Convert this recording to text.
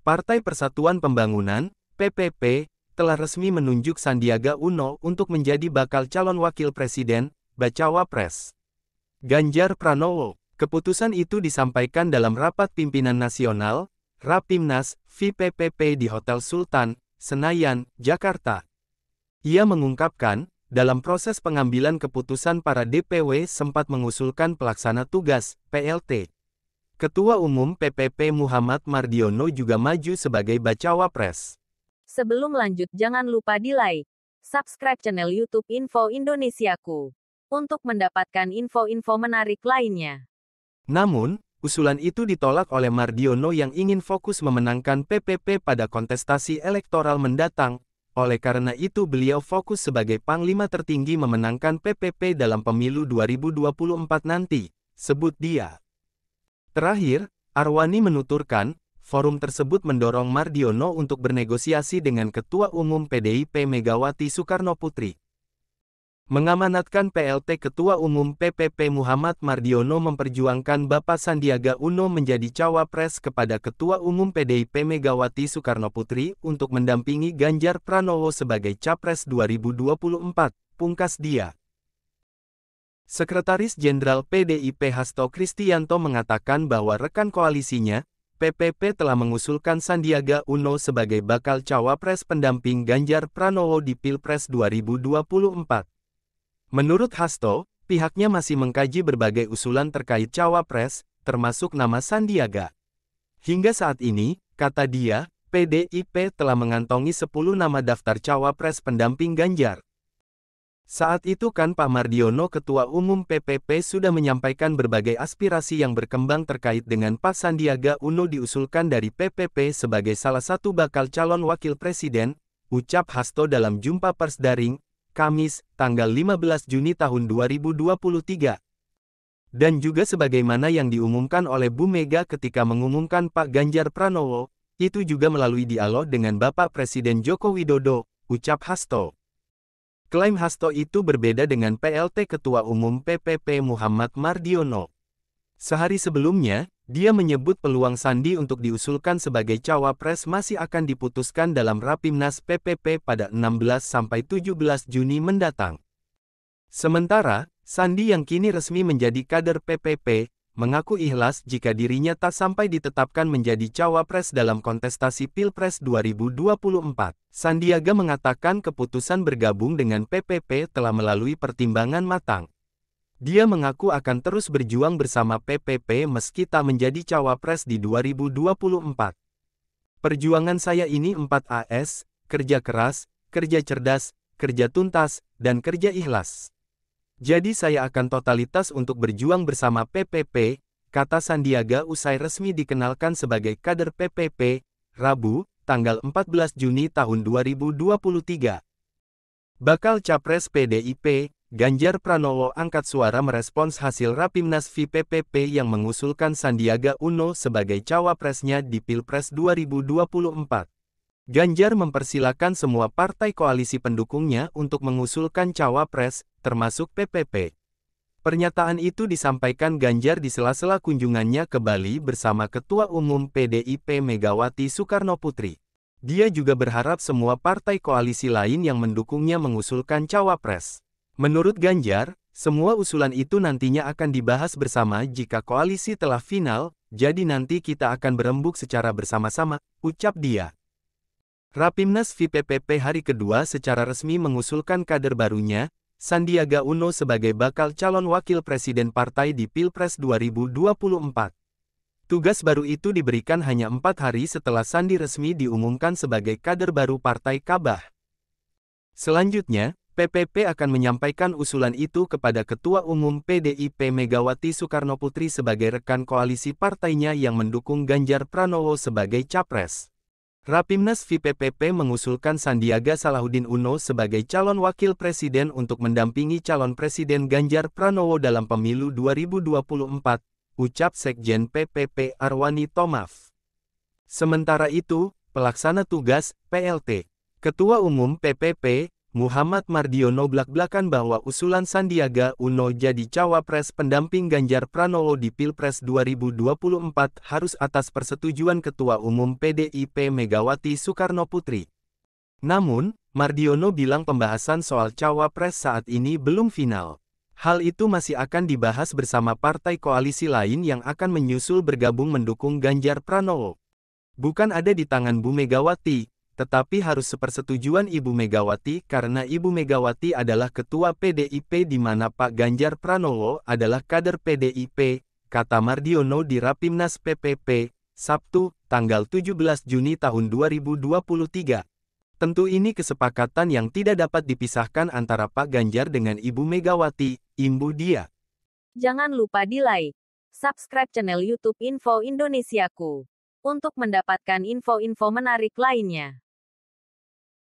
Partai Persatuan Pembangunan, PPP, telah resmi menunjuk Sandiaga Uno untuk menjadi bakal calon wakil presiden, bacawa pres. Ganjar Pranowo. Keputusan itu disampaikan dalam rapat pimpinan nasional, Rapimnas, VPPP di Hotel Sultan, Senayan, Jakarta. Ia mengungkapkan, dalam proses pengambilan keputusan para DPW sempat mengusulkan pelaksana tugas, PLT. Ketua Umum PPP Muhammad Mardiono juga maju sebagai bacawa pres. Sebelum lanjut jangan lupa di like, subscribe channel YouTube Info Indonesiaku, untuk mendapatkan info-info menarik lainnya. Namun, usulan itu ditolak oleh Mardiono yang ingin fokus memenangkan PPP pada kontestasi elektoral mendatang. Oleh karena itu beliau fokus sebagai Panglima tertinggi memenangkan PPP dalam pemilu 2024 nanti, sebut dia. Terakhir, Arwani menuturkan, forum tersebut mendorong Mardiono untuk bernegosiasi dengan Ketua Umum PDIP Megawati Soekarnoputri. Mengamanatkan PLT Ketua Umum PPP Muhammad Mardiono memperjuangkan Bapak Sandiaga Uno menjadi cawapres kepada Ketua Umum PDIP Megawati Soekarnoputri untuk mendampingi Ganjar Pranowo sebagai Capres 2024, pungkas dia. Sekretaris Jenderal PDIP Hasto Kristianto mengatakan bahwa rekan koalisinya, PPP telah mengusulkan Sandiaga Uno sebagai bakal cawapres pendamping Ganjar Pranowo di Pilpres 2024. Menurut Hasto, pihaknya masih mengkaji berbagai usulan terkait cawapres, termasuk nama Sandiaga. Hingga saat ini, kata dia, PDIP telah mengantongi 10 nama daftar cawapres pendamping Ganjar. Saat itu kan Pak Mardiono Ketua Umum PPP sudah menyampaikan berbagai aspirasi yang berkembang terkait dengan Pak Sandiaga Uno diusulkan dari PPP sebagai salah satu bakal calon wakil presiden, ucap Hasto dalam jumpa pers daring, Kamis, tanggal 15 Juni tahun 2023. Dan juga sebagaimana yang diumumkan oleh Bu Mega ketika mengumumkan Pak Ganjar Pranowo, itu juga melalui dialog dengan Bapak Presiden Joko Widodo, ucap Hasto. Klaim Hasto itu berbeda dengan PLT Ketua Umum PPP Muhammad Mardiono. Sehari sebelumnya, dia menyebut peluang Sandi untuk diusulkan sebagai cawapres masih akan diputuskan dalam Rapimnas PPP pada 16-17 Juni mendatang. Sementara, Sandi yang kini resmi menjadi kader PPP, mengaku ikhlas jika dirinya tak sampai ditetapkan menjadi cawapres dalam kontestasi Pilpres 2024. Sandiaga mengatakan keputusan bergabung dengan PPP telah melalui pertimbangan matang. Dia mengaku akan terus berjuang bersama PPP meski tak menjadi cawapres di 2024. Perjuangan saya ini 4AS, kerja keras, kerja cerdas, kerja tuntas, dan kerja ikhlas. Jadi saya akan totalitas untuk berjuang bersama PPP, kata Sandiaga usai resmi dikenalkan sebagai kader PPP, Rabu, tanggal 14 Juni tahun 2023. Bakal Capres PDIP, Ganjar Pranowo angkat suara merespons hasil Rapimnas VPPP yang mengusulkan Sandiaga Uno sebagai cawapresnya di Pilpres 2024. Ganjar mempersilakan semua partai koalisi pendukungnya untuk mengusulkan cawapres, termasuk PPP. Pernyataan itu disampaikan Ganjar di sela-sela kunjungannya ke Bali bersama Ketua Umum PDIP Megawati Soekarnoputri. Dia juga berharap semua partai koalisi lain yang mendukungnya mengusulkan cawapres. Menurut Ganjar, semua usulan itu nantinya akan dibahas bersama jika koalisi telah final, jadi nanti kita akan berembuk secara bersama-sama, ucap dia. Rapimnas VPPP hari kedua secara resmi mengusulkan kader barunya, Sandiaga Uno sebagai bakal calon wakil presiden partai di Pilpres 2024. Tugas baru itu diberikan hanya 4 hari setelah Sandi resmi diumumkan sebagai kader baru Partai Kabah. Selanjutnya, PPP akan menyampaikan usulan itu kepada Ketua Umum PDIP Megawati Soekarnoputri sebagai rekan koalisi partainya yang mendukung Ganjar Pranowo sebagai capres. Rapimnas VPPP mengusulkan Sandiaga Salahuddin Uno sebagai calon wakil presiden untuk mendampingi calon presiden Ganjar Pranowo dalam pemilu 2024, ucap Sekjen PPP Arwani Tomaf. Sementara itu, pelaksana tugas, PLT, Ketua Umum PPP, Muhammad Mardiono blak-blakan bahwa usulan Sandiaga Uno jadi cawapres pendamping Ganjar Pranowo di Pilpres 2024 harus atas persetujuan Ketua Umum PDIP Megawati Soekarnoputri. Namun, Mardiono bilang pembahasan soal cawapres saat ini belum final. Hal itu masih akan dibahas bersama partai koalisi lain yang akan menyusul bergabung mendukung Ganjar Pranowo. Bukan ada di tangan Bu Megawati, tetapi harus sepersetujuan Ibu Megawati karena Ibu Megawati adalah Ketua PDIP di mana Pak Ganjar Pranowo adalah kader PDIP, kata Mardiono di Rapimnas PPP, Sabtu, tanggal 17 Juni tahun 2023. Tentu ini kesepakatan yang tidak dapat dipisahkan antara Pak Ganjar dengan Ibu Megawati, imbuh dia. Jangan lupa di-like, subscribe channel YouTube Info Indonesiaku untuk mendapatkan info-info menarik lainnya.